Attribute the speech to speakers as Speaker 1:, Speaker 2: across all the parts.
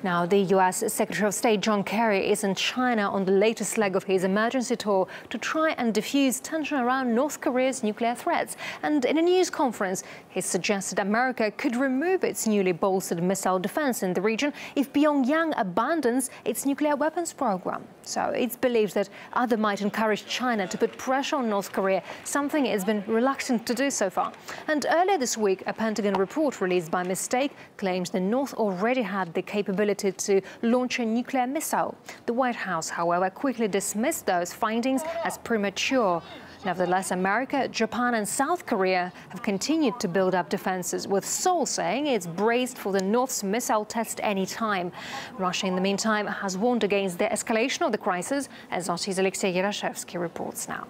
Speaker 1: Now, the U.S. Secretary of State John Kerry is in China on the latest leg of his emergency tour to try and diffuse tension around North Korea's nuclear threats. And in a news conference, he suggested America could remove its newly bolstered missile defense in the region if Pyongyang abandons its nuclear weapons program. So it's believed that others might encourage China to put pressure on North Korea, something it's been reluctant to do so far. And earlier this week, a Pentagon report released by mistake claims the North already had the capability to launch a nuclear missile. The White House, however, quickly dismissed those findings as premature. Nevertheless, America, Japan and South Korea have continued to build up defenses, with Seoul saying it's braced for the North's missile test any time. Russia, in the meantime, has warned against the escalation of the crisis, as RT's Alexei Yerashevsky reports now.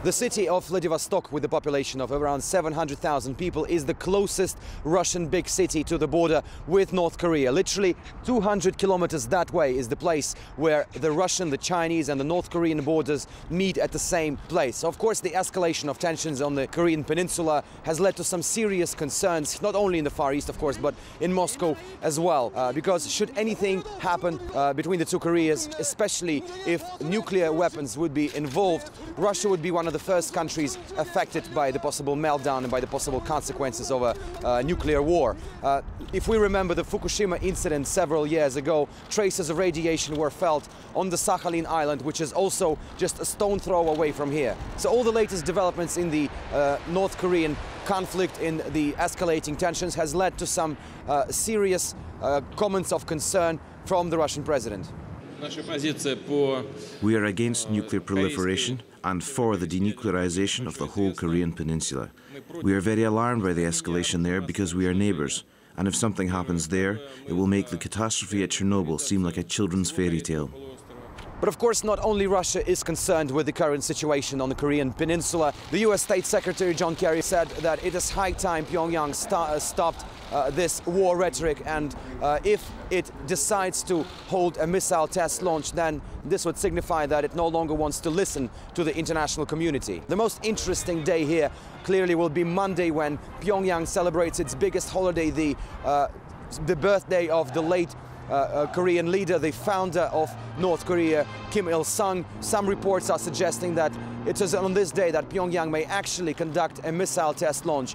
Speaker 2: The city of Vladivostok, with a population of around 700,000 people, is the closest Russian big city to the border with North Korea. Literally 200 kilometers that way is the place where the Russian, the Chinese and the North Korean borders meet at the same place. Of course, the escalation of tensions on the Korean Peninsula has led to some serious concerns, not only in the Far East, of course, but in Moscow as well. Because should anything happen between the two Koreas, especially if nuclear weapons would be involved, Russia would be one of the first countries affected by the possible meltdown and by the possible consequences of a nuclear war. If we remember the Fukushima incident several years ago, traces of radiation were felt on the Sakhalin island, which is also just a stone throw away from here. So all the latest developments in the North Korean conflict, in the escalating tensions, has led to some serious comments of concern from the Russian president.
Speaker 3: We are against nuclear proliferation and for the denuclearization of the whole Korean Peninsula. We are very alarmed by the escalation there because we are neighbors, and if something happens there, it will make the catastrophe at Chernobyl seem like a children's fairy tale.
Speaker 2: But of course, not only Russia is concerned with the current situation on the Korean Peninsula. The US State Secretary John Kerry said that it is high time Pyongyang stopped this war rhetoric, and if it decides to hold a missile test launch, then this would signify that it no longer wants to listen to the international community. The most interesting day here clearly will be Monday, when Pyongyang celebrates its biggest holiday, the birthday of the late Korean leader, the founder of North Korea, Kim Il-sung. Some reports are suggesting that it is on this day that Pyongyang may actually conduct a missile test launch.